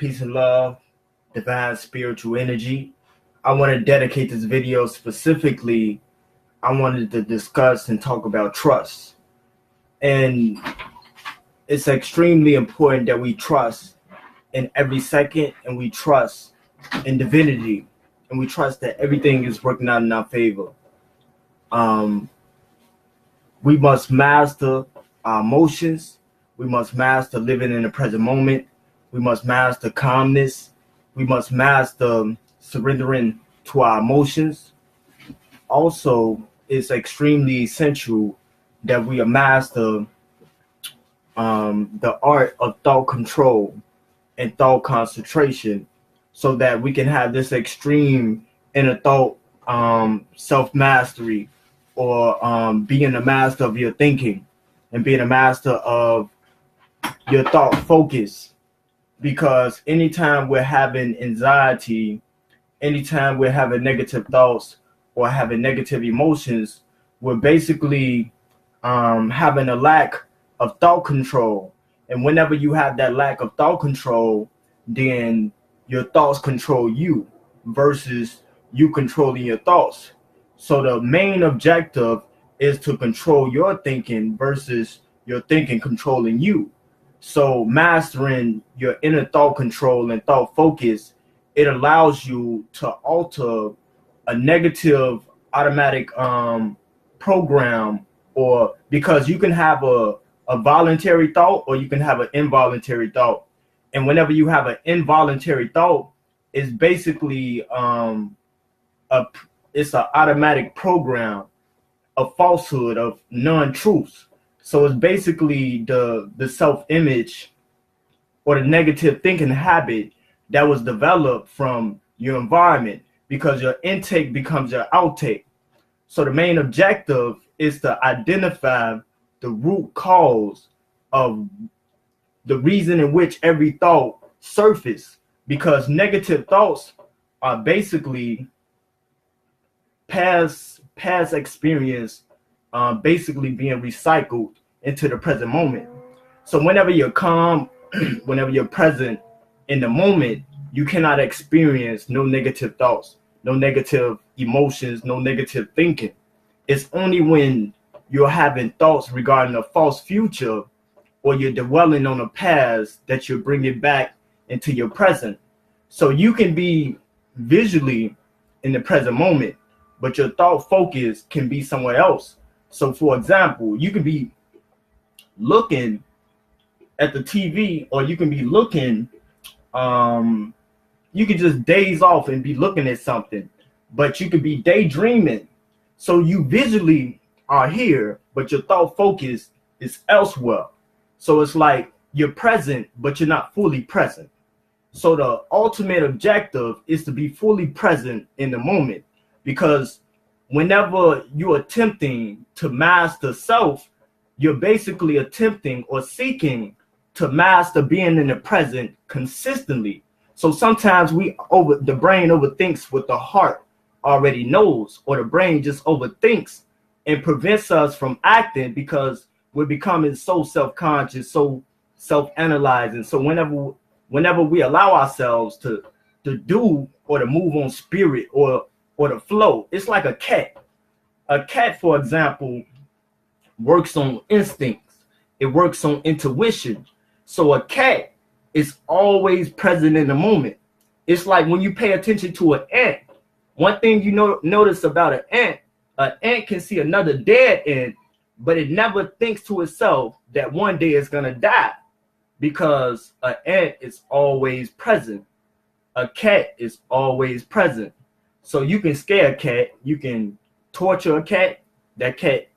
Peace and love, divine spiritual energy. I want to dedicate this video specifically. I wanted to discuss and talk about trust. And it's extremely important that we trust in every second, and we trust in divinity, and we trust that everything is working out in our favor. We must master our emotions. We must master living in the present moment. We must master calmness. We must master surrendering to our emotions. Also, it's extremely essential that we master the art of thought control and thought concentration, so that we can have this extreme inner thought self-mastery, or being a master of your thinking and being a master of your thought focus. Because anytime we're having anxiety, anytime we're having negative thoughts or having negative emotions, we're basically having a lack of thought control. And whenever you have that lack of thought control, then your thoughts control you versus you controlling your thoughts. So the main objective is to control your thinking versus your thinking controlling you. So mastering your inner thought control and thought focus, it allows you to alter a negative automatic program, or because you can have a voluntary thought or you can have an involuntary thought. And whenever you have an involuntary thought, it's basically it's an automatic program of falsehood, of non-truths. So it's basically the self-image or the negative thinking habit that was developed from your environment, because your intake becomes your outtake. So the main objective is to identify the root cause of the reason in which every thought surfaces, because negative thoughts are basically past experience, basically being recycled into the present moment. So whenever you're calm, whenever you're present in the moment, you cannot experience no negative thoughts, no negative emotions, no negative thinking. It's only when you're having thoughts regarding a false future, or you're dwelling on a past, that you're bringing back into your present. So you can be visually in the present moment, but your thought focus can be somewhere else. So for example, you can be looking at the TV, or you can be looking, you can just daze off and be looking at something, but you could be daydreaming. So you visually are here, but your thought focus is elsewhere. So it's like you're present, but you're not fully present. So the ultimate objective is to be fully present in the moment, because whenever you're attempting to master self, you're basically attempting or seeking to master being in the present consistently. So sometimes the brain overthinks what the heart already knows, or the brain just overthinks and prevents us from acting, because we're becoming so self-conscious, so self-analyzing. So whenever we allow ourselves to do, or to move on spirit, or to flow, it's like a cat. A cat, for example, works on instincts. It works on intuition. So a cat is always present in the moment. It's like when you pay attention to an ant. One thing you notice about an ant can see another dead ant, but it never thinks to itself that one day it's gonna die, because an ant is always present. A cat is always present. So you can scare a cat, you can torture a cat, that cat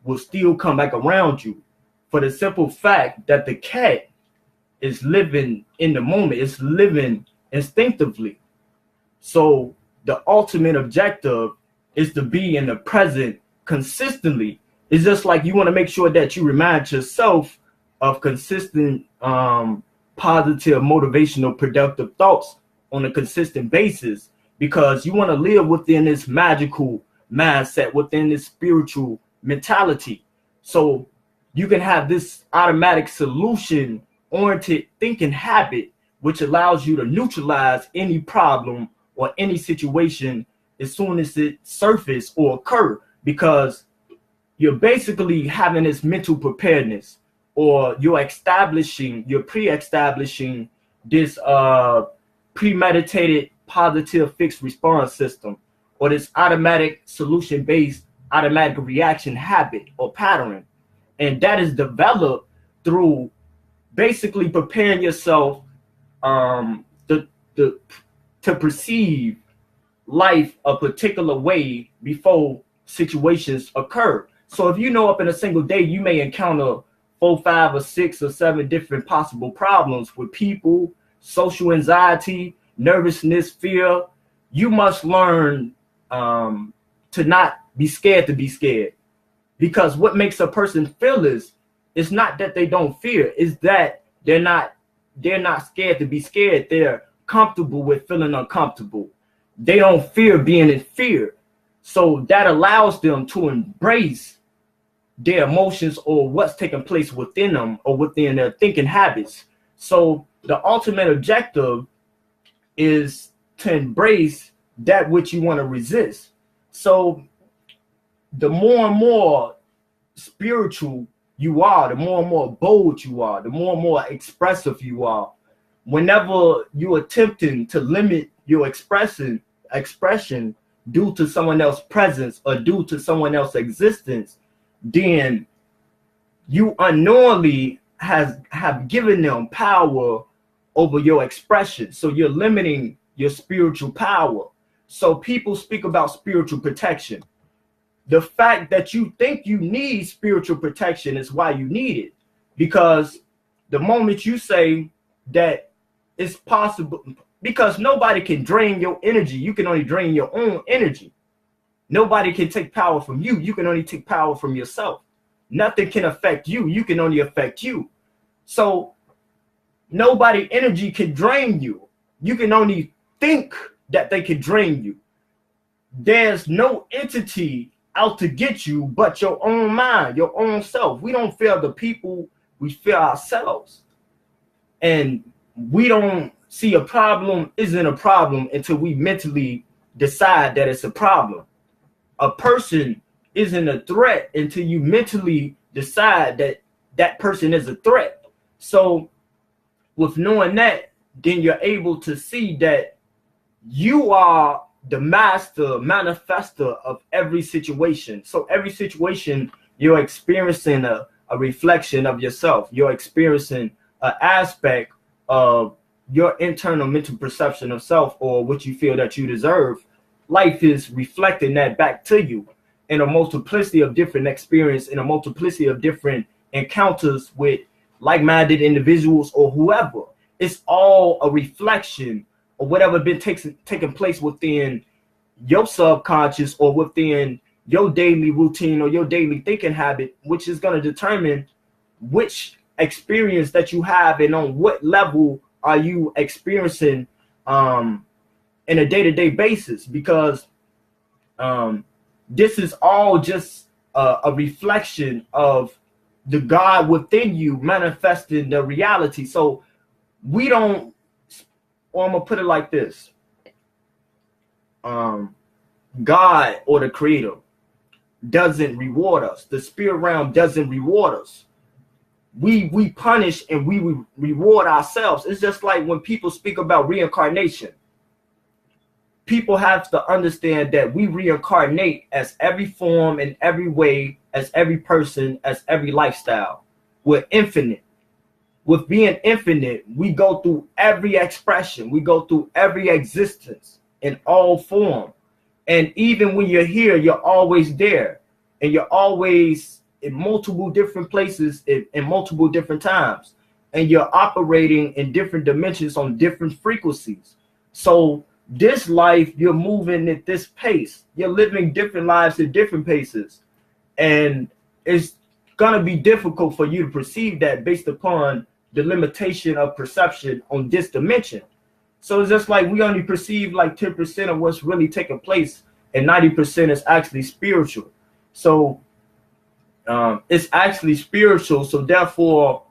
will still come back around you, for the simple fact that the cat is living in the moment, it's living instinctively. So the ultimate objective is to be in the present consistently. It's just like you want to make sure that you remind yourself of consistent, positive, motivational, productive thoughts on a consistent basis, because you want to live within this magical mindset, within this spiritual mentality. So you can have this automatic solution oriented thinking habit which allows you to neutralize any problem or any situation as soon as it surfaces or occur, because you're basically having this mental preparedness, or you're pre-establishing this premeditated positive fixed response system, or this automatic solution-based automatic reaction habit or pattern. And that is developed through basically preparing yourself to perceive life a particular way before situations occur. So if you know up in a single day, you may encounter 4, 5, or 6 or 7 different possible problems with people, social anxiety, nervousness, fear. You must learn to not be scared to be scared, because what makes a person feel is, it's not that they don't fear, it's that they're not scared to be scared. They're comfortable with feeling uncomfortable. They don't fear being in fear. So that allows them to embrace their emotions or what's taking place within them or within their thinking habits. So the ultimate objective is to embrace that which you want to resist. So the more and more spiritual you are, the more and more bold you are, the more and more expressive you are. Whenever you're attempting to limit your expression due to someone else's presence or due to someone else's existence, then you unknowingly have given them power over your expression. So you're limiting your spiritual power. So people speak about spiritual protection. The fact that you think you need spiritual protection is why you need it. Because the moment you say that it's possible, because nobody can drain your energy, you can only drain your own energy. Nobody can take power from you, you can only take power from yourself. Nothing can affect you, you can only affect you. So nobody energy can drain you. You can only think that they can drain you. There's no entity out to get you but your own mind, your own self. We don't fear the people, we fear ourselves. And we don't see a problem isn't a problem until we mentally decide that it's a problem. A person isn't a threat until you mentally decide that that person is a threat. So with knowing that, then you're able to see that you are the master manifester of every situation. So every situation, you're experiencing a reflection of yourself. You're experiencing an aspect of your internal mental perception of self, or what you feel that you deserve. Life is reflecting that back to you in a multiplicity of different experience, in a multiplicity of different encounters with like-minded individuals or whoever. It's all a reflection or whatever been taking place within your subconscious or within your daily routine or your daily thinking habit, which is going to determine which experience that you have and on what level are you experiencing in a day-to-day basis. Because this is all just a reflection of the God within you manifesting the reality. So we don't, or I'm gonna put it like this, God or the creator doesn't reward us. The spirit realm doesn't reward us. We punish and we reward ourselves. It's just like when people speak about reincarnation. People have to understand that we reincarnate as every form and every way, as every person, as every lifestyle. We're infinite. With being infinite, we go through every expression. We go through every existence in all form. And even when you're here, you're always there. And you're always in multiple different places in multiple different times. And you're operating in different dimensions on different frequencies. So this life, you're moving at this pace. You're living different lives at different paces. And it's going to be difficult for you to perceive that based upon the limitation of perception on this dimension. So it's just like we only perceive like 10% of what's really taking place, and 90% is actually spiritual. So it's actually spiritual. So therefore,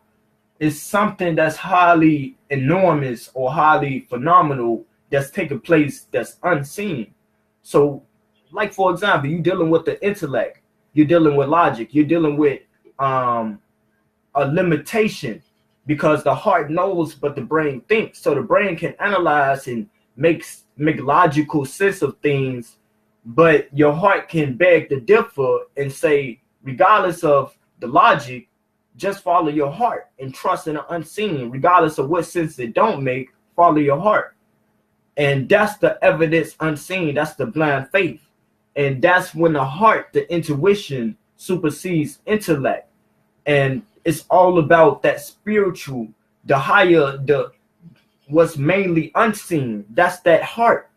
is something that's highly enormous or highly phenomenal that's taking place that's unseen. So, like for example, you're dealing with the intellect, you're dealing with logic, you're dealing with um, a limitation because the heart knows, but the brain thinks. So the brain can analyze and make logical sense of things, but your heart can beg to differ and say, regardless of the logic, just follow your heart and trust in the unseen, regardless of what sense it don't make. Follow your heart, and that's the evidence unseen. That's the blind faith, and that's when the heart, the intuition, supersedes intellect, and it's all about that spiritual, the higher, the what's mainly unseen. That's that heart.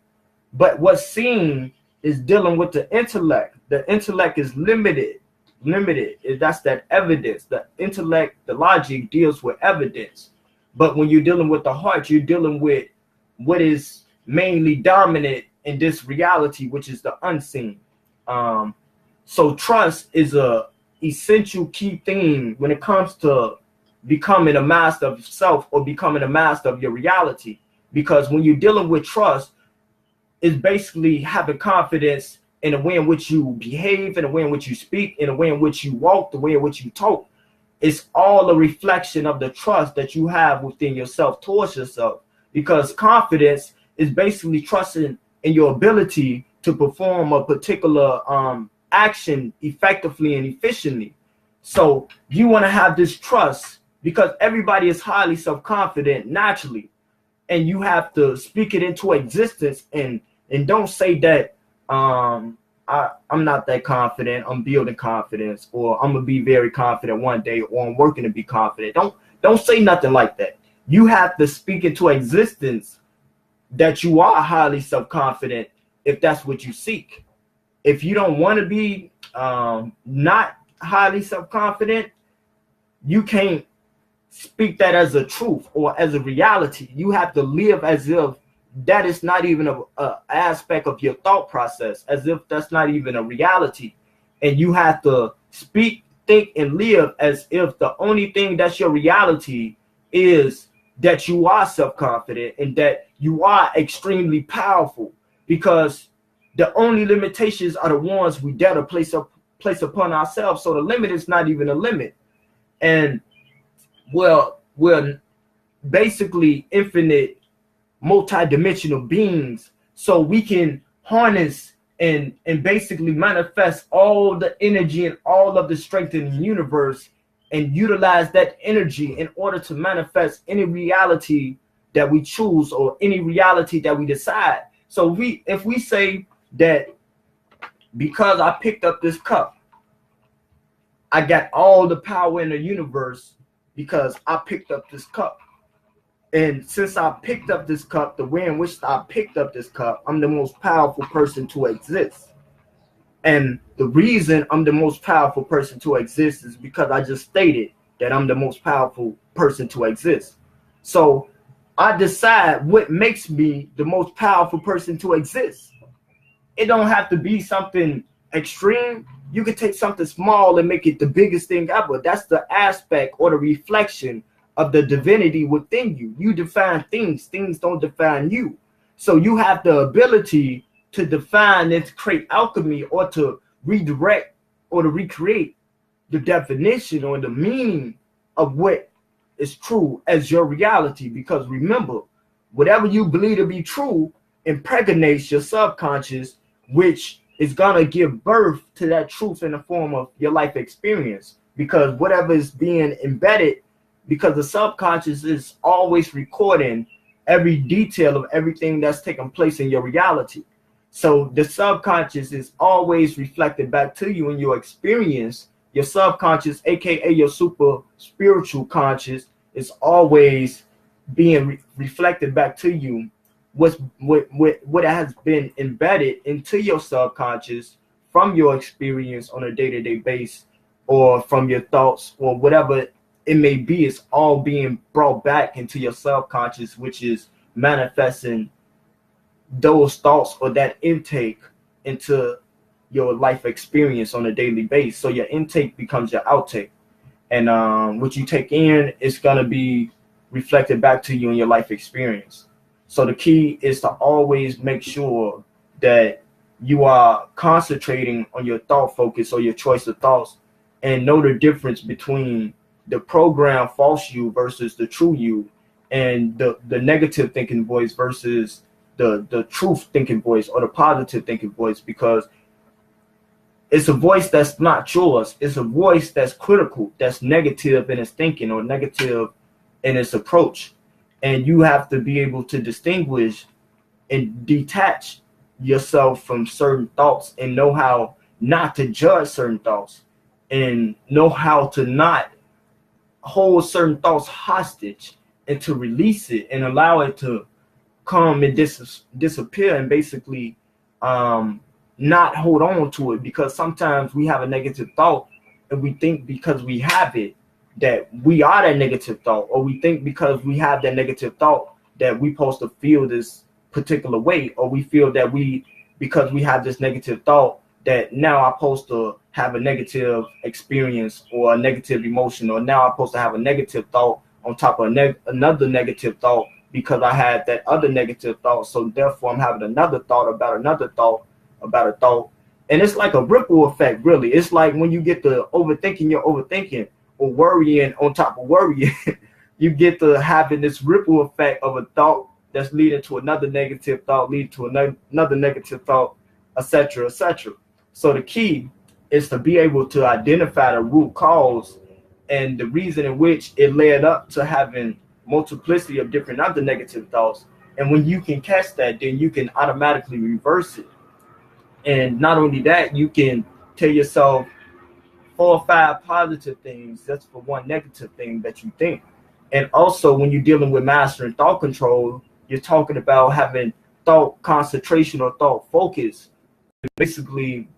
But what's seen is dealing with the intellect. The intellect is limited. That's that evidence. The intellect, the logic deals with evidence. But when you're dealing with the heart, you're dealing with what is mainly dominant in this reality, which is the unseen. So trust is a essential key thing when it comes to becoming a master of yourself or becoming a master of your reality. Because when you're dealing with trust, it's basically having confidence in the way in which you behave, in the way in which you speak, in the way in which you walk, the way in which you talk. It's all a reflection of the trust that you have within yourself towards yourself. Because confidence is basically trusting in your ability to perform a particular action effectively and efficiently. So you want to have this trust because everybody is highly self-confident naturally, and you have to speak it into existence and don't say that I'm not that confident, I'm building confidence, or I'm gonna be very confident one day, or I'm working to be confident. Don't say nothing like that. You have to speak into existence that you are highly self-confident if that's what you seek. If you don't want to be not highly self-confident, you can't speak that as a truth or as a reality. You have to live as if that is not even a aspect of your thought process, as if that's not even a reality. And you have to speak, think, and live as if the only thing that's your reality is that you are self-confident and that you are extremely powerful, because the only limitations are the ones we dare to place upon ourselves. So the limit is not even a limit. And we're basically infinite multidimensional beings, so we can harness and basically manifest all the energy and all of the strength in the universe and utilize that energy in order to manifest any reality that we choose or any reality that we decide. So if we say that because I picked up this cup, I got all the power in the universe because I picked up this cup. And since I picked up this cup, the way in which I picked up this cup, I'm the most powerful person to exist. And the reason I'm the most powerful person to exist is because I just stated that I'm the most powerful person to exist. So I decide what makes me the most powerful person to exist. It don't have to be something extreme. You can take something small and make it the biggest thing ever. That's the aspect or the reflection of the divinity within you. You define things. Things don't define you. So you have the ability to define and to create alchemy, or to redirect or to recreate the definition or the meaning of what is true as your reality. Because remember, whatever you believe to be true impregnates your subconscious, which is gonna give birth to that truth in the form of your life experience. Because whatever is being embedded, because the subconscious is always recording every detail of everything that's taking place in your reality. So the subconscious is always reflected back to you in your experience. Your subconscious, aka your super spiritual conscious, is always being reflected back to you what has been embedded into your subconscious from your experience on a day-to-day basis, or from your thoughts, or whatever it may be. Is all being brought back into your subconscious, which is manifesting those thoughts or that intake into your life experience on a daily basis. So your intake becomes your outtake. and what you take in is gonna be reflected back to you in your life experience. So the key is to always make sure that you are concentrating on your thought focus or your choice of thoughts, and know the difference between the program false you versus the true you, and the negative thinking voice versus the truth thinking voice or the positive thinking voice, because it's a voice that's not yours. It's a voice that's critical, that's negative in its thinking or negative in its approach. And you have to be able to distinguish and detach yourself from certain thoughts, and know how not to judge certain thoughts, and know how to not hold certain thoughts hostage, and to release it and allow it to come and disappear, and basically not hold on to it. Because sometimes we have a negative thought and we think because we have it that we are that negative thought, or we think because we have that negative thought that we're supposed to feel this particular way, or we feel that because we have this negative thought that now I'm supposed to have a negative experience or a negative emotion, or now I'm supposed to have a negative thought on top of another negative thought because I had that other negative thought. So therefore I'm having another thought about another thought about a thought. And it's like a ripple effect, really. It's like when you get to overthinking, you're overthinking, or worrying on top of worrying, you get to having this ripple effect of a thought that's leading to another negative thought, leading to another negative thought, etc., etc. So the key is to be able to identify the root cause and the reason in which it led up to having multiplicity of different other negative thoughts. And when you can catch that, then you can automatically reverse it. And not only that, you can tell yourself 4 or 5 positive things just for one negative thing that you think. And also, when you're dealing with mastering thought control, you're talking about having thought concentration or thought focus, basically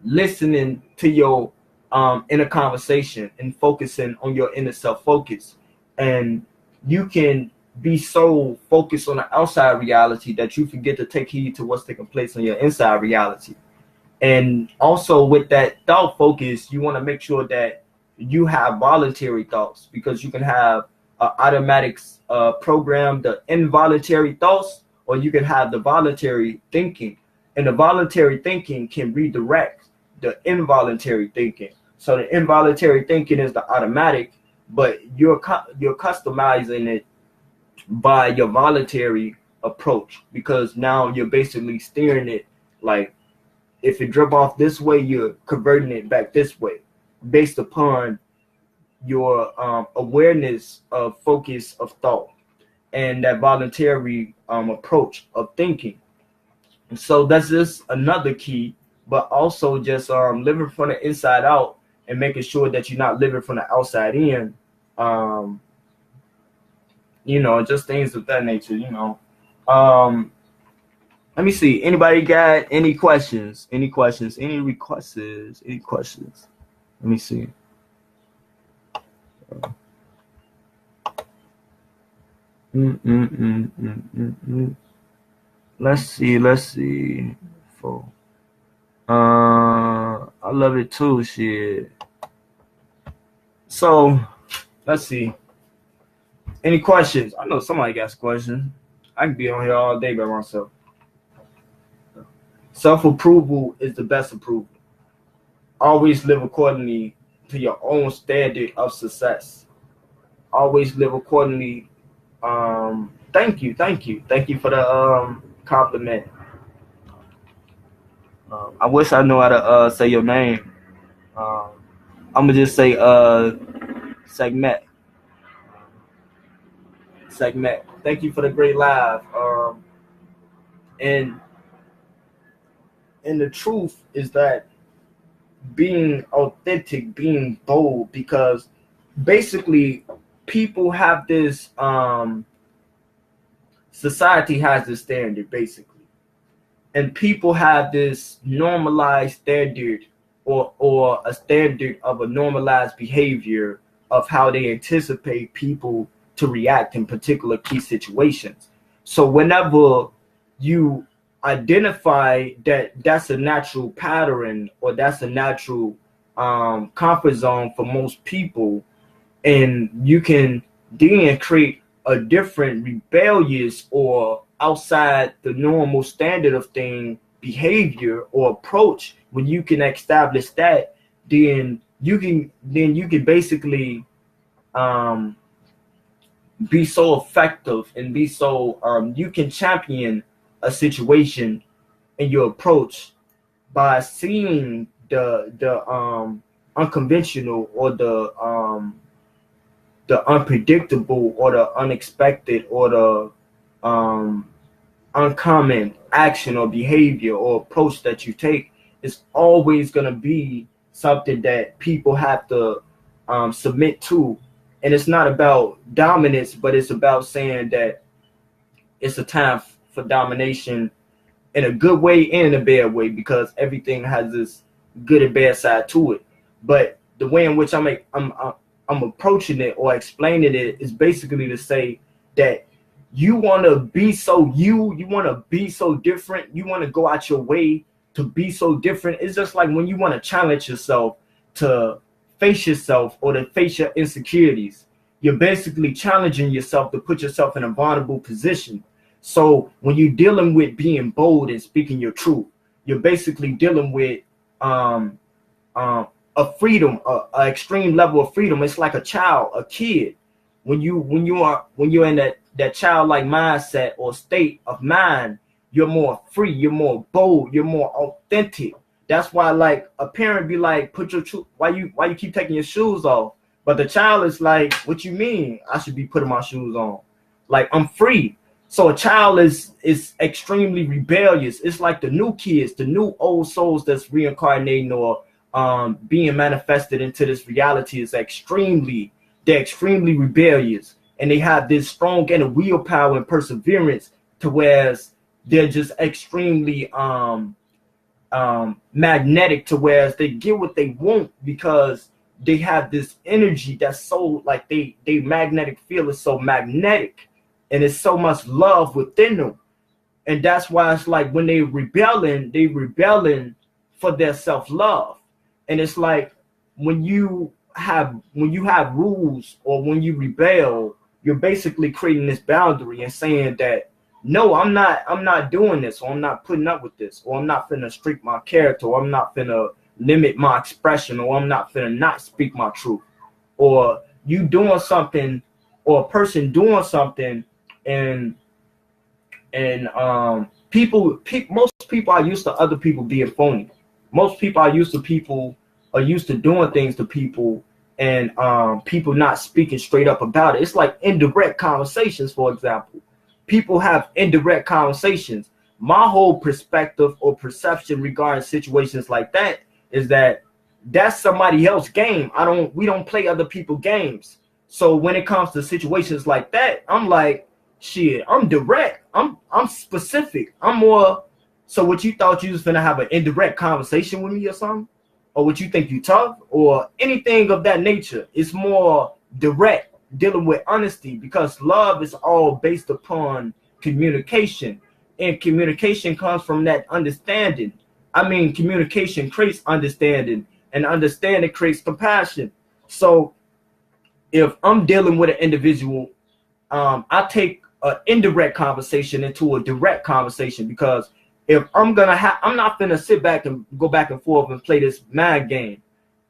listening to your inner conversation and focusing on your inner self focus. And you can be so focused on the outside reality that you forget to take heed to what's taking place on your inside reality. And also with that thought focus, you want to make sure that you have voluntary thoughts, because you can have automatic program, the involuntary thoughts, or you can have the voluntary thinking. And the voluntary thinking can redirect the involuntary thinking. So the involuntary thinking is the automatic, but you're customizing it by your voluntary approach, because now you're basically steering it. Like if it drip off this way, you're converting it back this way based upon your awareness of focus of thought and that voluntary approach of thinking. And so that's just another key, but also just living from the inside out and making sure that you're not living from the outside in. Just things of that nature, Let me see. Anybody got any questions? Any questions? Any requests? Any questions? Let me see. Let's see. I love it too, shit. So, let's see. Any questions? I know somebody got questions. I can be on here all day by myself. Self-approval is the best approval. Always live accordingly to your own standard of success. Always live accordingly. Thank you for the compliment. I wish I knew how to say your name. I'm gonna just say Segment. Thank you for the great live. And the truth is that being authentic, being bold, because basically people have this society has this standard basically, and people have this normalized standard or a standard of a normalized behavior of how they anticipate people to react in particular key situations. So whenever you identify that that's a natural pattern or that's a natural comfort zone for most people, and you can then create a different rebellious or outside the normal standard of thing behavior or approach. When you can establish that, then you can basically um, be so effective and be so you can champion a situation in your approach by seeing the unconventional or the unpredictable or the unexpected or the uncommon action or behavior or approach that you take is always going to be something that people have to submit to. And it's not about dominance, but it's about saying that it's a time for domination in a good way and in a bad way, because everything has this good and bad side to it. But the way in which I'm approaching it or explaining it is basically to say that you want to be so you want to be so different, you want to go out your way to be so different. It's just like when you want to challenge yourself to face yourself or to face your insecurities, you're basically challenging yourself to put yourself in a vulnerable position. So when you're dealing with being bold and speaking your truth, you're basically dealing with a freedom, a extreme level of freedom. It's like a child, a kid. When you're in that childlike mindset or state of mind, you're more free, you're more bold, you're more authentic. That's why, like, a parent be like, put your why you keep taking your shoes off? But the child is like, what you mean I should be putting my shoes on? Like, I'm free. So a child is extremely rebellious. It's like the new kids, the new old souls that's reincarnating or being manifested into this reality is they're extremely rebellious, and they have this strong inner willpower and perseverance, to whereas they're just extremely magnetic, to whereas they get what they want because they have this energy that's so, like, they magnetic field is so magnetic, and it's so much love within them. And that's why it's like when they rebelling for their self-love. And it's like when you have rules, or when you rebel, you're basically creating this boundary and saying that, no, I'm not doing this, or I'm not putting up with this, or I'm not finna streak my character, or I'm not finna limit my expression, or I'm not finna not speak my truth. Or you doing something, or a person doing something, and most people are used to other people being phony. Most people are used to doing things to people, and people not speaking straight up about it. It's like indirect conversations, for example. People have indirect conversations. My whole perspective or perception regarding situations like that is that that's somebody else's game. We don't play other people's games. So when it comes to situations like that, I'm like, shit, I'm direct. I'm specific. I'm more. So what, you thought you was gonna have an indirect conversation with me or something? Or what, you think you tough or anything of that nature? It's more direct, dealing with honesty, because love is all based upon communication, and communication comes from that understanding. I mean, communication creates understanding, and understanding creates compassion. So if I'm dealing with an individual, I take an indirect conversation into a direct conversation, because if I'm not gonna sit back and go back and forth and play this mind game.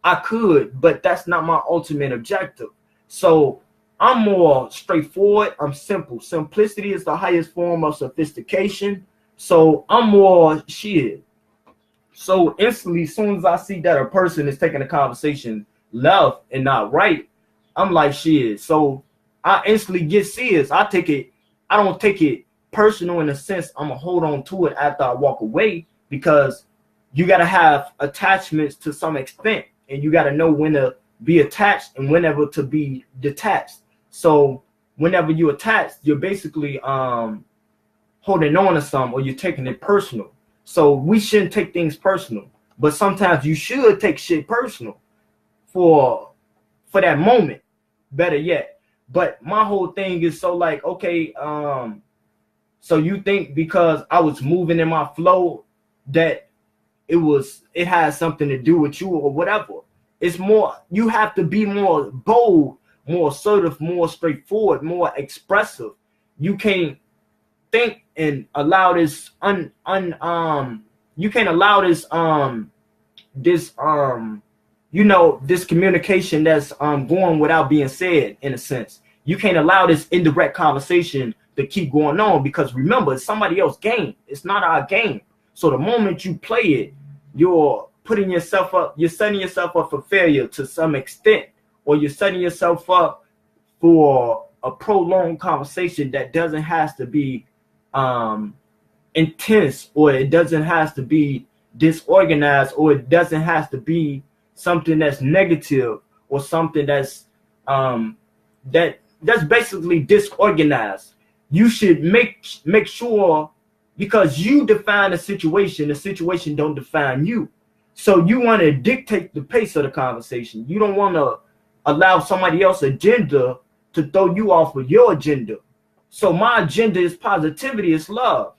I could, but that's not my ultimate objective. So I'm more straightforward. I'm simple. Simplicity is the highest form of sophistication. So I'm more shit. So instantly, as soon as I see that a person is taking a conversation left and not right, I'm like, shit. So I instantly get serious. I don't take it personal, in a sense. I'm gonna hold on to it after I walk away, because you gotta have attachments to some extent, and you gotta know when to be attached and whenever to be detached. So whenever you attach, you're basically holding on to something, or you're taking it personal. So we shouldn't take things personal, but sometimes you should take shit personal for that moment, better yet. But my whole thing is, so like, okay, so you think because I was moving in my flow that it has something to do with you or whatever? It's more, you have to be more bold, more assertive, more straightforward, more expressive. You can't think and allow this you can't allow this this communication that's going without being said, in a sense. You can't allow this indirect conversation to keep going on, because remember, it's somebody else's game. It's not our game. So the moment you play it, you're setting yourself up for failure to some extent, or you're setting yourself up for a prolonged conversation that doesn't have to be intense, or it doesn't have to be disorganized, or it doesn't have to be something that's negative, or something that's that's basically disorganized. You should make sure, because you define the situation don't define you. So you want to dictate the pace of the conversation. You don't want to allow somebody else's agenda to throw you off of your agenda. So my agenda is positivity, is love.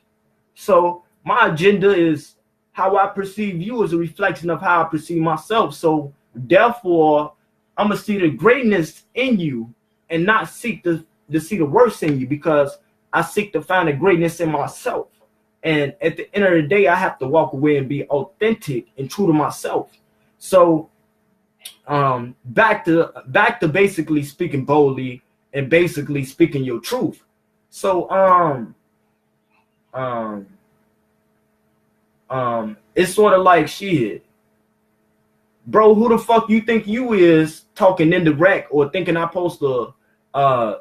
So my agenda is how I perceive you as a reflection of how I perceive myself. So therefore, I'm gonna see the greatness in you and not seek to see the worst in you, because I seek to find the greatness in myself. And at the end of the day, I have to walk away and be authentic and true to myself. So back to basically speaking boldly and basically speaking your truth. So it's sort of like, shit, bro, who the fuck you think you is talking indirect, or thinking I'm supposed to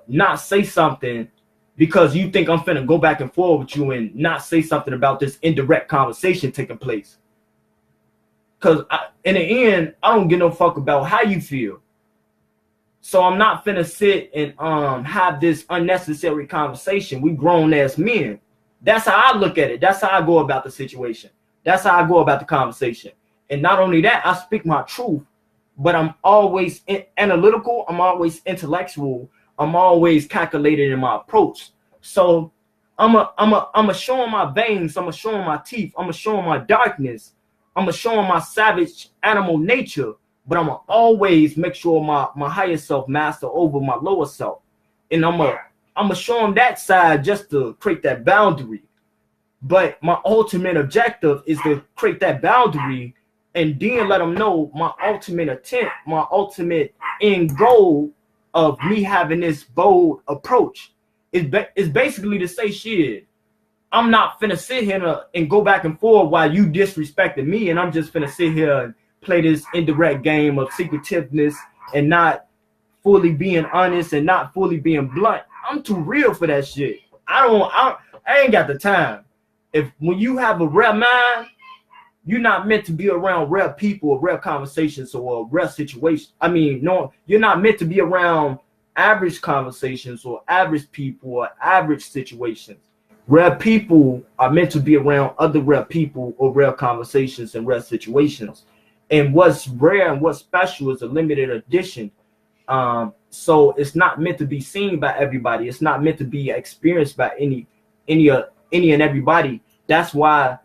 not say something because you think I'm finna go back and forth with you and not say something about this indirect conversation taking place? Because in the end, I don't give no fuck about how you feel. So I'm not finna sit and have this unnecessary conversation. We grown ass men. That's how I look at it. That's how I go about the situation. That's how I go about the conversation. And not only that, I speak my truth, but I'm always analytical. I'm always intellectual. I'm always calculated in my approach. So I'm a show my veins. I'm a show my teeth. I'm a show my darkness. I'm a show my savage animal nature. But I'm gonna always make sure my higher self master over my lower self. And I'm gonna show them that side just to create that boundary. But my ultimate objective is to create that boundary and then let them know my ultimate intent, my ultimate end goal of me having this bold approach is basically to say, shit, I'm not finna sit here and go back and forth while you disrespecting me, and I'm just finna sit here and play this indirect game of secretiveness and not fully being honest and not fully being blunt. I'm too real for that shit. I ain't got the time. When you have a rare mind, you're not meant to be around rare people or rare conversations or rare situations. I mean, no, you're not meant to be around average conversations or average people or average situations. Rare people are meant to be around other rare people or rare conversations and rare situations. And what's rare and what's special is a limited edition. So it's not meant to be seen by everybody. It's not meant to be experienced by any and everybody. That's why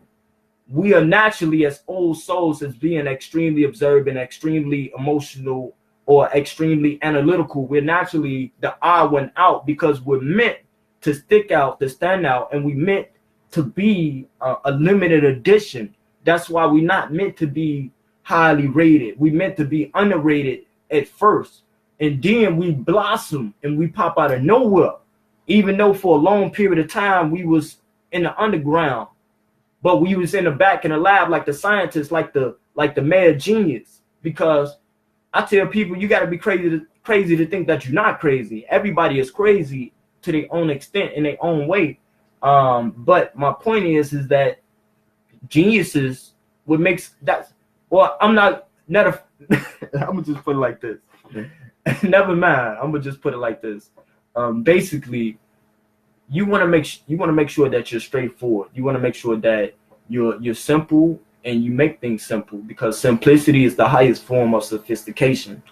we are naturally, as old souls, as being extremely observant, extremely emotional, or extremely analytical. We're naturally the odd one out, because we're meant to stick out, to stand out, and we meant to be a limited edition. That's why we're not meant to be highly rated. We meant to be underrated at first, and then we blossom and we pop out of nowhere. Even though for a long period of time we was in the underground, but we was in the back in the lab like the scientists, like the mad genius. Because I tell people, you got to be crazy to think that you're not crazy. Everybody is crazy to their own extent in their own way. But my point is that geniuses would make that. Well, I'm not a. I'm gonna just put it like this. Never mind. I'm gonna just put it like this. Basically, you want to make sure that you're straightforward. You want to make sure that you're simple and you make things simple, because simplicity is the highest form of sophistication.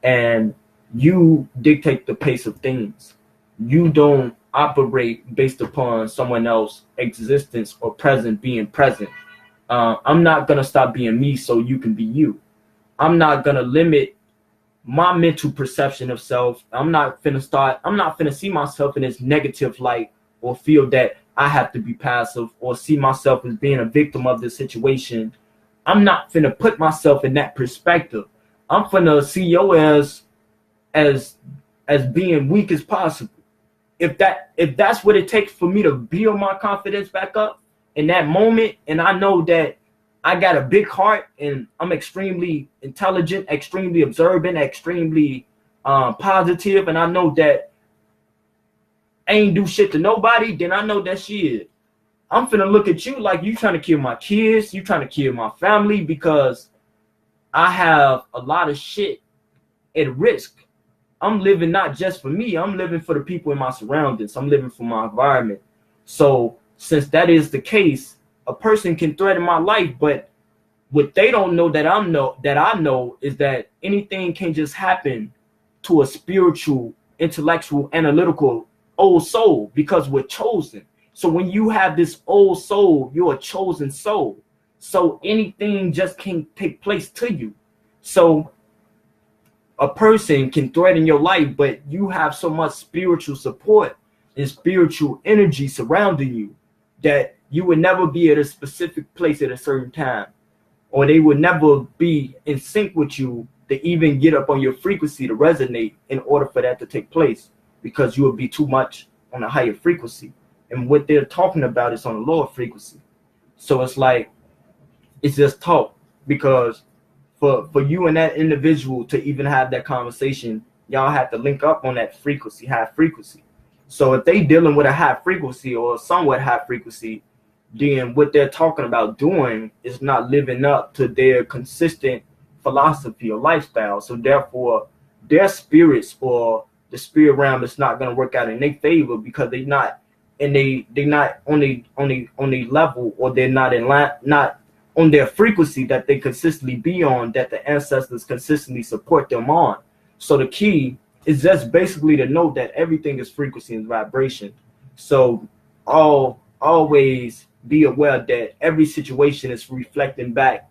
And you dictate the pace of things. You don't operate based upon someone else's existence or present being present. I'm not gonna stop being me so you can be you. I'm not gonna limit my mental perception of self. I'm not finna see myself in this negative light or feel that I have to be passive or see myself as being a victim of the situation. I'm not finna put myself in that perspective. I'm finna see you as being weak as possible. If that's what it takes for me to build my confidence back up in that moment, and I know that I got a big heart and I'm extremely intelligent, extremely observant, extremely positive, and I know that I ain't do shit to nobody, then I know that shit. I'm finna look at you like you trying to kill my kids, you trying to kill my family, because I have a lot of shit at risk. I'm living not just for me, I'm living for the people in my surroundings. I'm living for my environment. So since that is the case, a person can threaten my life, but what they don't know that I know is that anything can just happen to a spiritual, intellectual, analytical old soul, because we're chosen. So when you have this old soul, you're a chosen soul. So anything just can take place to you. So a person can threaten your life, but you have so much spiritual support and spiritual energy surrounding you that you would never be at a specific place at a certain time, or they would never be in sync with you to even get up on your frequency to resonate in order for that to take place, because you would be too much on a higher frequency. And what they're talking about is on a lower frequency. So it's like, it's just talk, because for you and that individual to even have that conversation, y'all have to link up on that frequency, high frequency. So if they dealing with a high frequency or somewhat high frequency, then what they're talking about doing is not living up to their consistent philosophy or lifestyle. So therefore, their spirits or the spirit realm is not going to work out in their favor, because they're not on a level, or they're not in line, not on their frequency that they consistently be on, that the ancestors consistently support them on. So the key is just basically to know that everything is frequency and vibration. So always be aware that every situation is reflecting back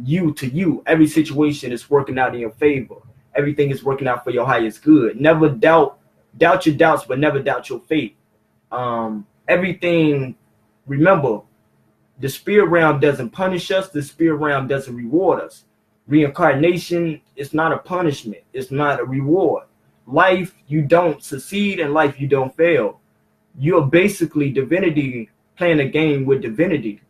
you to you. Every situation is working out in your favor. Everything is working out for your highest good. Never doubt your doubts, but never doubt your faith. Everything, remember, the spirit realm doesn't punish us. The spirit realm doesn't reward us. Reincarnation is not a punishment. It's not a reward. Life, you don't succeed, and life, you don't fail. You're basically divinity playing a game with divinity.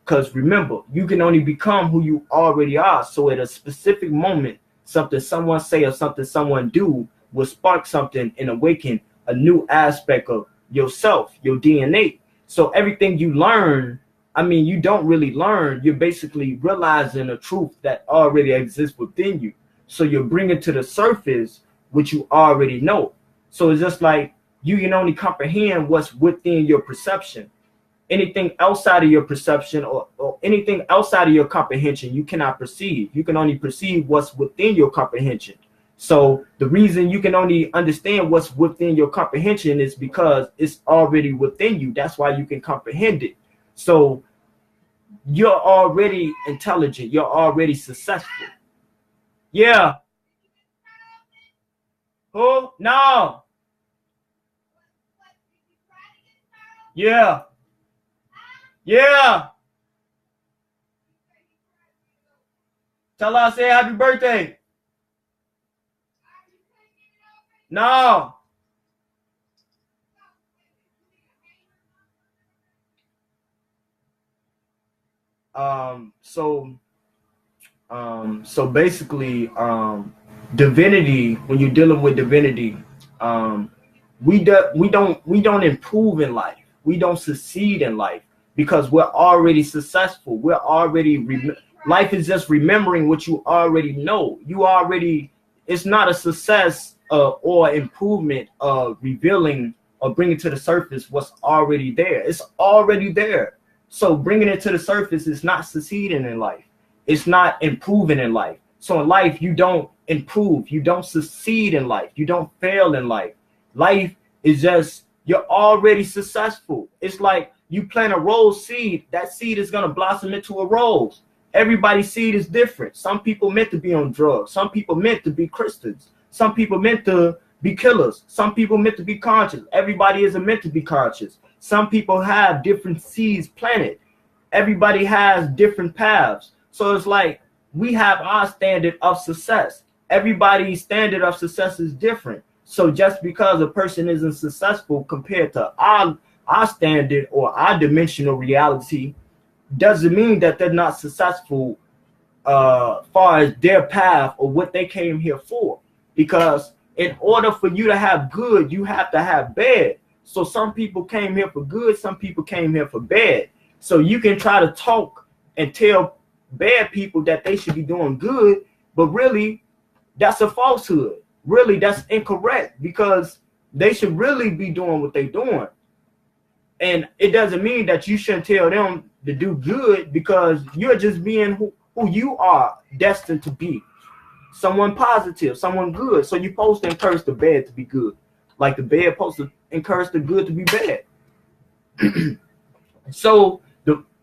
Because remember, you can only become who you already are. So at a specific moment, something someone say or something someone do will spark something and awaken a new aspect of yourself, your DNA. So everything you learn, you don't really learn. You're basically realizing a truth that already exists within you. So you're bringing to the surface what you already know. So it's just like you can only comprehend what's within your perception. Anything outside of your perception or anything outside of your comprehension, you cannot perceive. You can only perceive what's within your comprehension. So the reason you can only understand what's within your comprehension is because it's already within you. That's why you can comprehend it. So you're already intelligent. You're already successful. Yeah. Who? No. Yeah. Yeah. Tell her I say happy birthday. No. So basically, divinity, when you're dealing with divinity, we don't improve in life. We don't succeed in life because we're already successful. We're already life is just remembering what you already know. It's not a success or improvement of revealing or bringing to the surface what's already there. It's already there. So bringing it to the surface is not succeeding in life. It's not improving in life. So in life, you don't improve. You don't succeed in life. You don't fail in life. Life is just, you're already successful. It's like you plant a rose seed. That seed is going to blossom into a rose. everybody's seed is different. Some people meant to be on drugs. Some people meant to be Christians. Some people meant to be killers. Some people meant to be conscious. Everybody isn't meant to be conscious. Some people have different seeds planted. Everybody has different paths. So it's like we have our standard of success. Everybody's standard of success is different. So just because a person isn't successful compared to our standard or our dimensional reality doesn't mean that they're not successful far as their path or what they came here for. Because in order for you to have good, you have to have bad. So some people came here for good, some people came here for bad. So you can try to talk and tell bad people that they should be doing good, but really that's a falsehood. Really, that's incorrect, because they should really be doing what they're doing. And it doesn't mean that you shouldn't tell them to do good, because you're just being who you are destined to be. Someone positive, someone good. So you're supposed to encourage the bad to be good. Like the bad supposed to encourage the good to be bad. So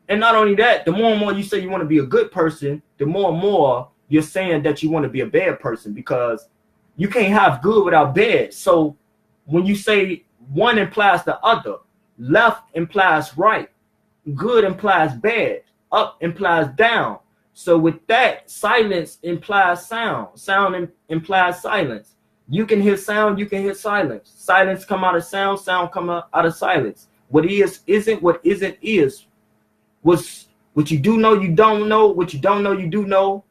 and not only that, the more and more you say you want to be a good person, the more and more you're saying that you want to be a bad person, because you can't have good without bad. So when you say one implies the other, left implies right, good implies bad, up implies down. So with that, silence implies sound. Sound implies silence. You can hear sound, you can hear silence. Silence come out of sound, sound come out of silence. What is isn't, what isn't is. What you do know, you don't know. What you don't know, you do know.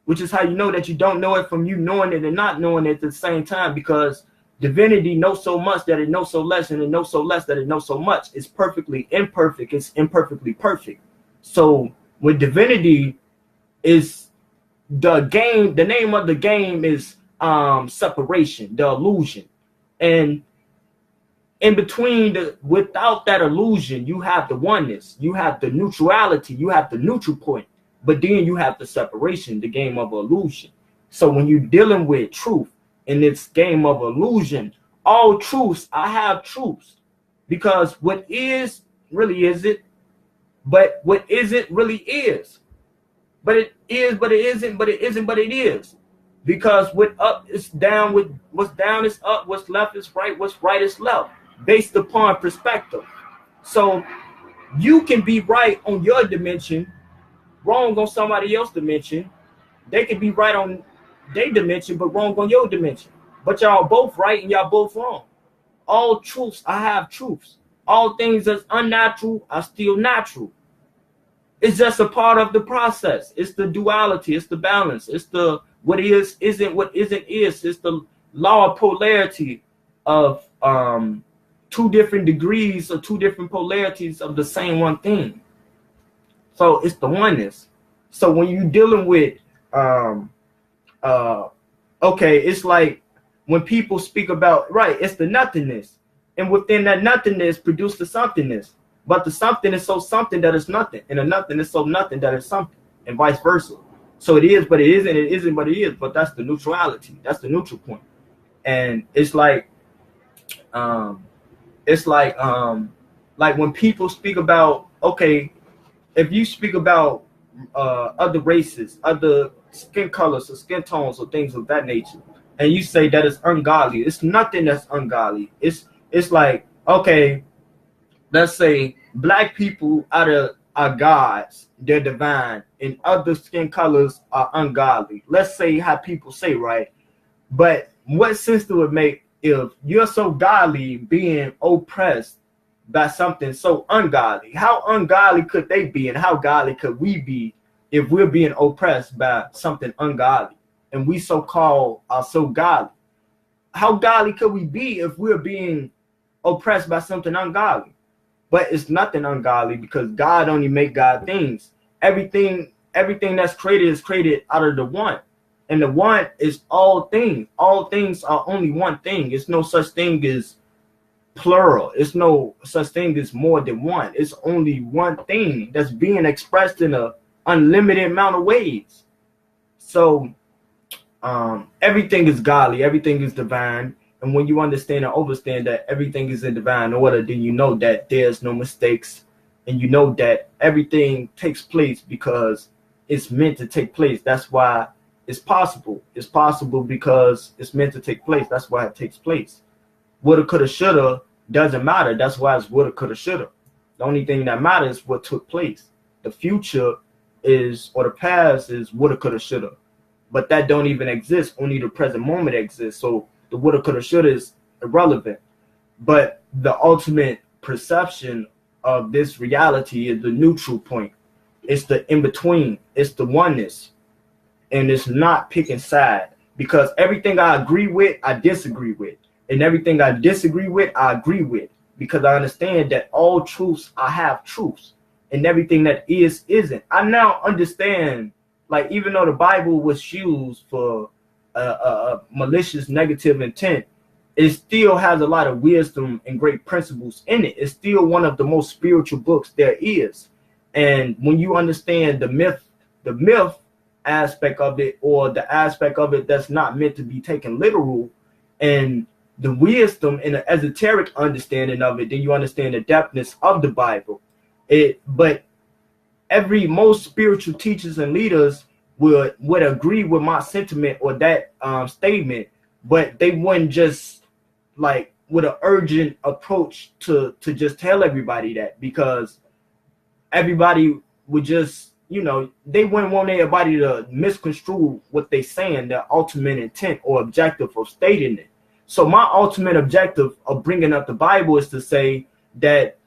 Which is how you know that you don't know it from you knowing it and not knowing it at the same time, because divinity knows so much that it knows so less, and it knows so less that it knows so much. It's perfectly imperfect. It's imperfectly perfect. So with divinity is the game, the name of the game is separation, the illusion. And in between without that illusion, you have the oneness, you have the neutrality, you have the neutral point. But then you have the separation, the game of illusion. So when you're dealing with truth in this game of illusion, all truths, I have truths. Because what is really isn't, but what isn't really is. But it is, but it isn't, but it isn't, but it is. Because what up is down, what's down is up, what's left is right, what's right is left, based upon perspective. So you can be right on your dimension, wrong on somebody else's dimension. They could be right on their dimension, but wrong on your dimension. But y'all both right and y'all both wrong. All truths, I have truths. All things that's unnatural are still natural. It's just a part of the process. It's the duality. It's the balance. It's the what is isn't, what isn't is. It's the law of polarity of two different degrees or two different polarities of the same one thing. So it's the oneness. So when you're dealing with, okay, it's like when people speak about, right, it's the nothingness. And within that nothingness produce the somethingness. But the something is so something that is nothing. And the nothing is so nothing that is something. And vice versa. So it is, but it isn't. It isn't, but it is. But that's the neutrality. That's the neutral point. And it's like when people speak about, okay, if you speak about other races, other skin colors or skin tones or things of that nature, and you say that it's ungodly, it's nothing that's ungodly. It's like, okay, let's say black people are gods, they're divine, and other skin colors are ungodly. Let's say how people say, right? But what sense do it make if you're so godly being oppressed by something so ungodly? How ungodly could they be, and how godly could we be if we're being oppressed by something ungodly and we so-called are so godly? How godly could we be if we're being oppressed by something ungodly? But it's nothing ungodly, because God only make God things. Everything that's created is created out of the one. And the one is all things. All things are only one thing. It's no such thing as plural. It's no such thing as more than one. It's only one thing that's being expressed in a unlimited amount of ways. So everything is godly, everything is divine. And when you understand and understand that everything is in divine order, then you know that there's no mistakes, and you know that everything takes place because it's meant to take place. That's why it's possible. It's possible because it's meant to take place. That's why it takes place. Woulda, coulda, shoulda doesn't matter. That's why it's woulda, coulda, shoulda. The only thing that matters is what took place. The future is, or the past is woulda, coulda, shoulda. But that don't even exist. Only the present moment exists. So the woulda, coulda, shoulda is irrelevant. But the ultimate perception of this reality is the neutral point. It's the in-between. It's the oneness. And it's not picking side. Because everything I agree with, I disagree with. And everything I disagree with, I agree with. Because I understand that all truths, I have truths. And everything that is, isn't. I now understand, like, even though the Bible was used for malicious, negative intent, it still has a lot of wisdom and great principles in it. It's still one of the most spiritual books there is. And when you understand the myth aspect of it, or the aspect of it that's not meant to be taken literal, and the wisdom and the esoteric understanding of it, then you understand the depthness of the Bible. But most spiritual teachers and leaders would agree with my sentiment or that statement, but they wouldn't just like with an urgent approach to just tell everybody that, because everybody would just, they wouldn't want everybody to misconstrue what they saying, their ultimate intent or objective of stating it. So my ultimate objective of bringing up the Bible is to say that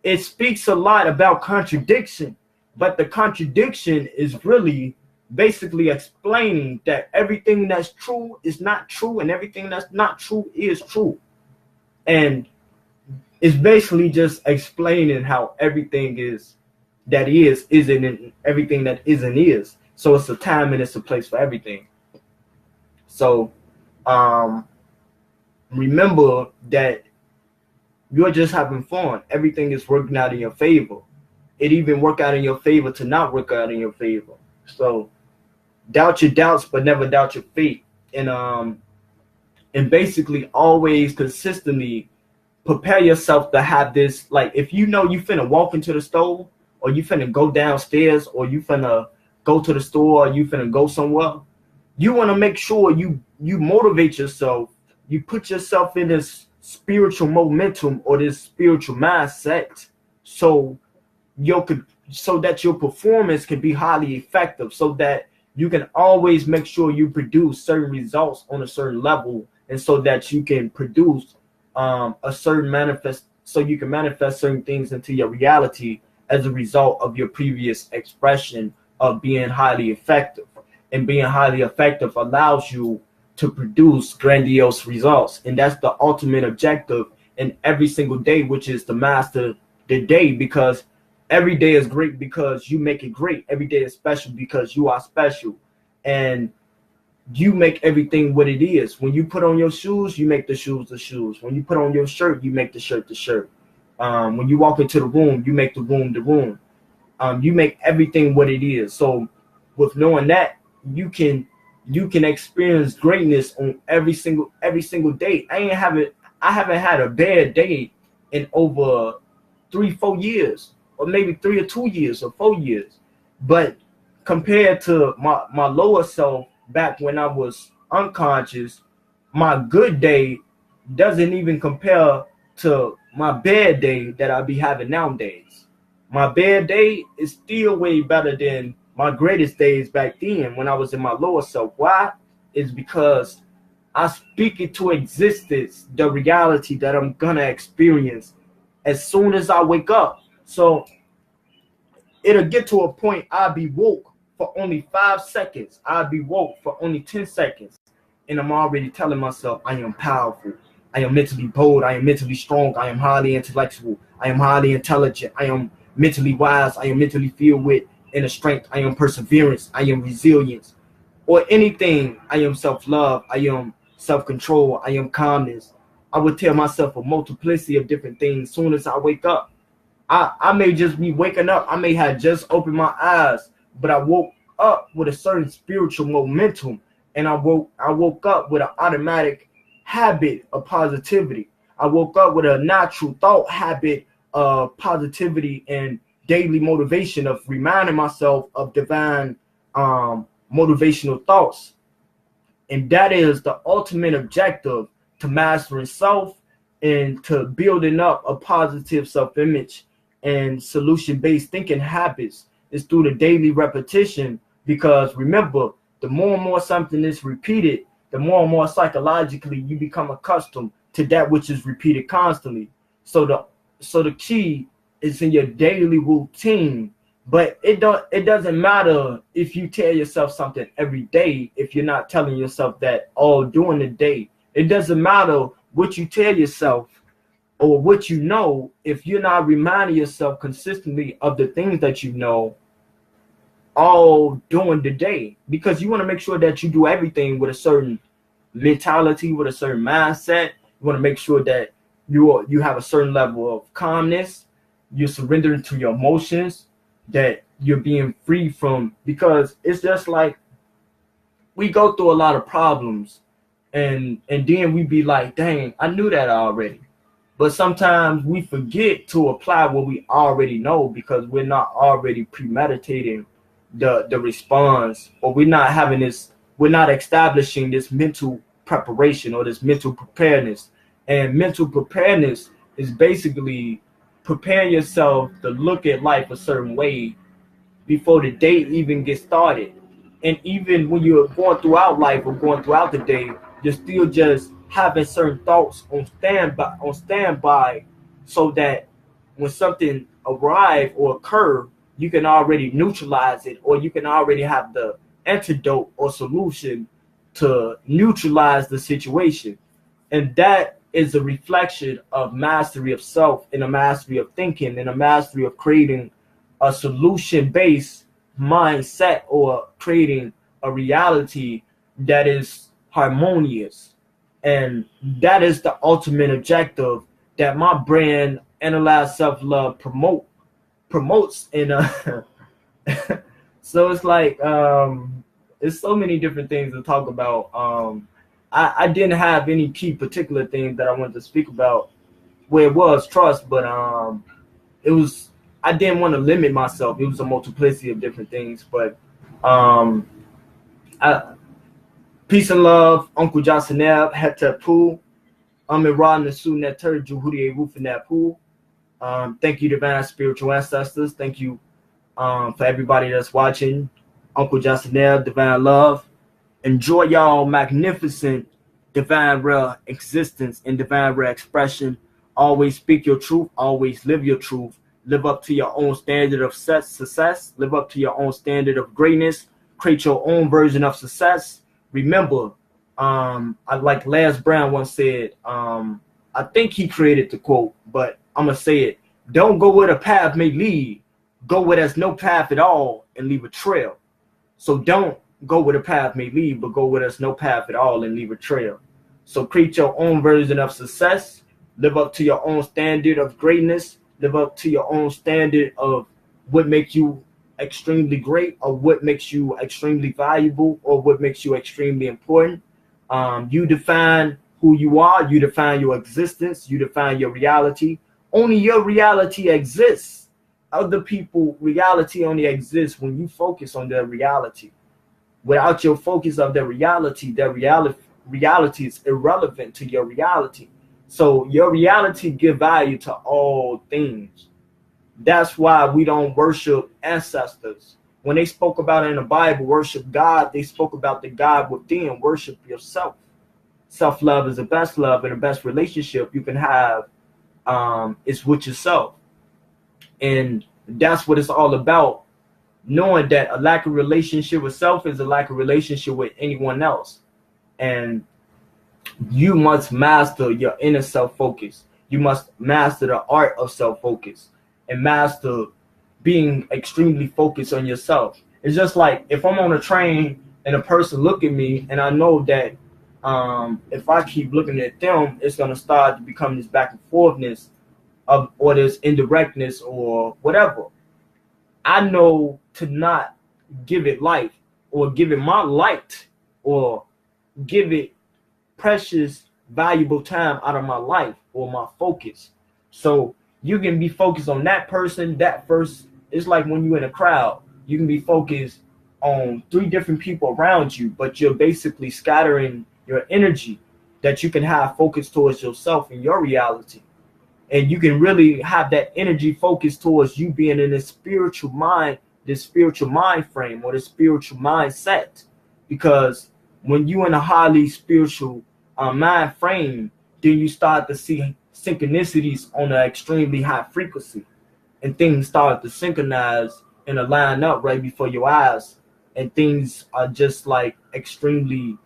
it speaks a lot about contradiction, but the contradiction is really basically explaining that everything that's true is not true, and everything that's not true is true. And it's basically just explaining how everything is that isn't, and everything that isn't is. So it's a time and it's a place for everything. So remember that you're just having fun. Everything is working out in your favor. It even work out in your favor to not work out in your favor. So doubt your doubts, but never doubt your faith. And basically always consistently prepare yourself to have this, like, if you know you finna walk into the store, or you finna go downstairs, or you finna go to the store, or you finna go somewhere, you want to make sure you motivate yourself. You put yourself in this spiritual momentum or this spiritual mindset, so that your performance can be highly effective, so that you can always make sure you produce certain results on a certain level, and so that you can produce a certain manifest, so you can manifest certain things into your reality as a result of your previous expression of being highly effective. And being highly effective allows you to produce grandiose results. And that's the ultimate objective in every single day, which is to master the day, because every day is great because you make it great. Every day is special because you are special. And you make everything what it is. When you put on your shoes, you make the shoes the shoes. When you put on your shirt, you make the shirt the shirt. When you walk into the room, you make the room the room. You make everything what it is. So with knowing that, you can experience greatness on every single day. I haven't had a bad day in over 3-4 years, or maybe 3 or 2 years or 4 years. But compared to my lower self back when I was unconscious, my good day doesn't even compare to my bad day that I be having nowadays. My bad day is still way better than my greatest days back then when I was in my lower self. Why? It's because I speak into existence the reality that I'm gonna experience as soon as I wake up. So it'll get to a point I'll be woke for only 5 seconds. I'll be woke for only 10 seconds. And I'm already telling myself I am powerful. I am mentally bold. I am mentally strong. I am highly intellectual. I am highly intelligent. I am mentally wise. I am mentally filled with inner strength. I am perseverance. I am resilience. Or anything. I am self-love. I am self-control. I am calmness. I would tell myself a multiplicity of different things as soon as I wake up. I may just be waking up. I may have just opened my eyes, but I woke up with a certain spiritual momentum, and I woke up with an automatic habit of positivity. I woke up with a natural thought habit of positivity and daily motivation of reminding myself of divine motivational thoughts. And that is the ultimate objective to mastering self and to building up a positive self-image and solution-based thinking habits is through the daily repetition. Because remember, the more and more something is repeated, the more and more psychologically you become accustomed to that which is repeated constantly. So the key is in your daily routine. But it doesn't matter if you tell yourself something every day if you're not telling yourself that all during the day. It doesn't matter what you tell yourself or what you know if you're not reminding yourself consistently of the things that you know all during the day, because you want to make sure that you do everything with a certain mentality, with a certain mindset. You want to make sure that you have a certain level of calmness, you're surrendering to your emotions, that you're being free from, because it's just like we go through a lot of problems and then we be like, dang, I knew that already. But sometimes we forget to apply what we already know because we're not already premeditating the response, or we're not establishing this mental preparation or this mental preparedness. And mental preparedness is basically preparing yourself to look at life a certain way before the day even gets started. And even when you're going throughout life or going throughout the day, you're still just having certain thoughts on standby, so that when something arrive or occur, you can already neutralize it, or you can already have the antidote or solution to neutralize the situation. And that is a reflection of mastery of self and a mastery of thinking and a mastery of creating a solution-based mindset, or creating a reality that is harmonious. And that is the ultimate objective that my brand, Analyze Self-Love, promotes. And so it's like it's so many different things to talk about. I didn't have any key particular things that I wanted to speak about where it was trust, but it was, I didn't want to limit myself. It was a multiplicity of different things. But peace and love, Uncle Jasanab, Hetep Amin Ra Nasu Neter Juhudi Rufinap. Thank you, divine spiritual ancestors. Thank you for everybody that's watching. Uncle Jasanab, divine love. Enjoy y'all magnificent divine real existence and divine real expression. Always speak your truth. Always live your truth. Live up to your own standard of success. Live up to your own standard of greatness. Create your own version of success. Remember, I like Les Brown once said, I think he created the quote, but I'm going to say it. Don't go where the path may lead. Go where there's no path at all and leave a trail. So don't go where the path may lead, but go where there's no path at all and leave a trail. So create your own version of success. Live up to your own standard of greatness. Live up to your own standard of what makes you extremely great, or what makes you extremely valuable, or what makes you extremely important. You define who you are. You define your existence. You define your reality. Only your reality exists. Other people, reality only exists when you focus on their reality. Without your focus of their reality is irrelevant to your reality. So your reality give value to all things. That's why we don't worship ancestors. When they spoke about in the Bible, worship God, they spoke about the God within. Worship yourself. Self-love is the best love, and the best relationship you can have is with yourself. And that's what it's all about. Knowing that a lack of relationship with self is a lack of relationship with anyone else. And you must master your inner self-focus. You must master the art of self-focus and master being extremely focused on yourself. It's just like if I'm on a train and a person look at me and I know that if I keep looking at them, it's going to start to become this back and forthness or this indirectness or whatever. I know to not give it life, or give it my light, or give it precious, valuable time out of my life or my focus. So you can be focused on that person, that first. It's like when you're in a crowd, you can be focused on 3 different people around you, but you're basically scattering your energy that you can have focused towards yourself and your reality. And you can really have that energy focused towards you being in this spiritual mind frame or the spiritual mindset. Because when you're in a highly spiritual mind frame, then you start to see synchronicities on an extremely high frequency, and things start to synchronize and align up right before your eyes, and things are just like extremely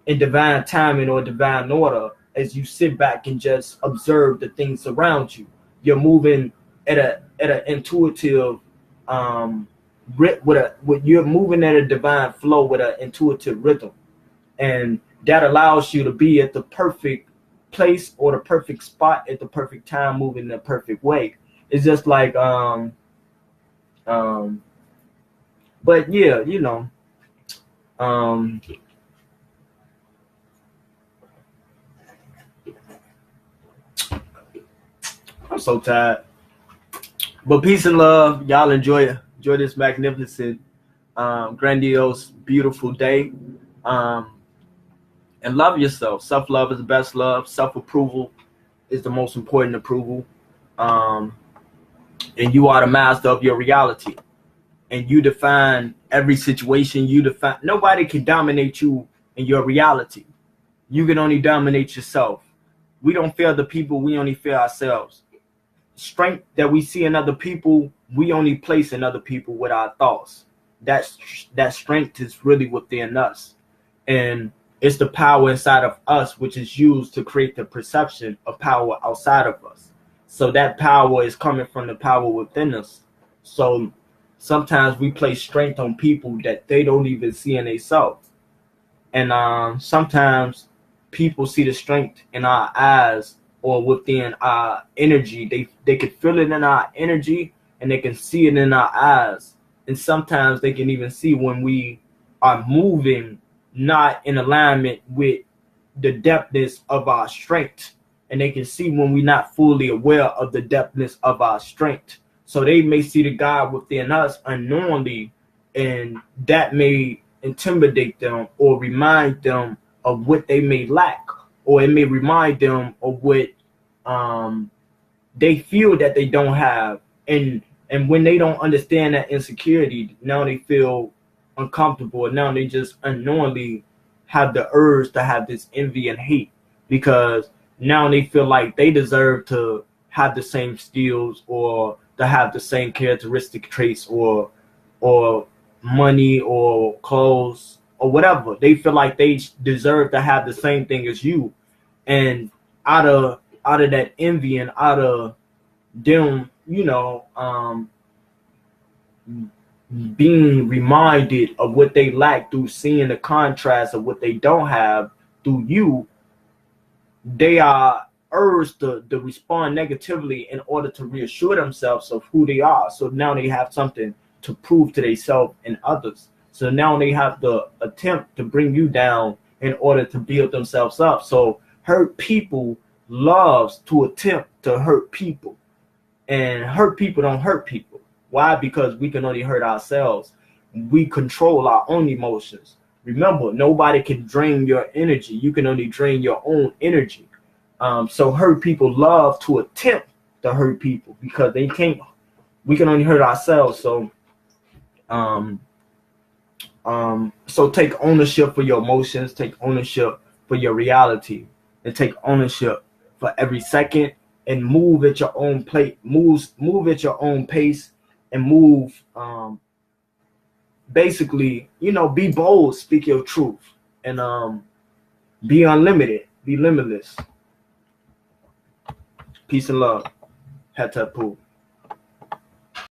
in divine timing or divine order as you sit back and just observe the things around you. You're moving at an intuitive you're moving at a divine flow with an intuitive rhythm, and that allows you to be at the perfect place or the perfect spot at the perfect time, moving in the perfect way. It's just like but yeah, I'm so tired. But peace and love. Y'all enjoy this magnificent, grandiose, beautiful day. And love yourself. Self-love is the best love. Self-approval is the most important approval. And you are the master of your reality. And you define every situation. Nobody can dominate you in your reality. You can only dominate yourself. We don't fear the people, we only fear ourselves. Strength that we see in other people, we only place in other people with our thoughts. That strength is really within us. And it's the power inside of us which is used to create the perception of power outside of us. So that power is coming from the power within us. So sometimes we place strength on people that they don't even see in themselves. And sometimes people see the strength in our eyes or within our energy. They can feel it in our energy and they can see it in our eyes. And sometimes they can even see when we are moving not in alignment with the depthness of our strength. And they can see when we're not fully aware of the depthness of our strength. So they may see the God within us unknowingly, and that may intimidate them or remind them of what they may lack, or it may remind them of what they feel that they don't have. And when they don't understand that insecurity, now they feel uncomfortable, and now they just unknowingly have the urge to have this envy and hate, because now they feel like they deserve to have the same skills or to have the same characteristic traits or money or clothes or whatever. They feel like they deserve to have the same thing as you. And out of that envy and out of them, being reminded of what they lack through seeing the contrast of what they don't have through you, they are urged to respond negatively in order to reassure themselves of who they are. So now they have something to prove to themselves and others. So now they have to attempt to bring you down in order to build themselves up. So hurt people loves to attempt to hurt people, and hurt people don't hurt people. Why? Because we can only hurt ourselves. We control our own emotions. Remember, nobody can drain your energy. You can only drain your own energy. So hurt people love to attempt to hurt people because they can't. We can only hurt ourselves. So, so take ownership for your emotions. Take ownership for your reality, and take ownership for every second. And move at your own plate. Move at your own pace, and move. Basically, be bold. Speak your truth, and be unlimited. Be limitless. Peace and love. Hatap Pool.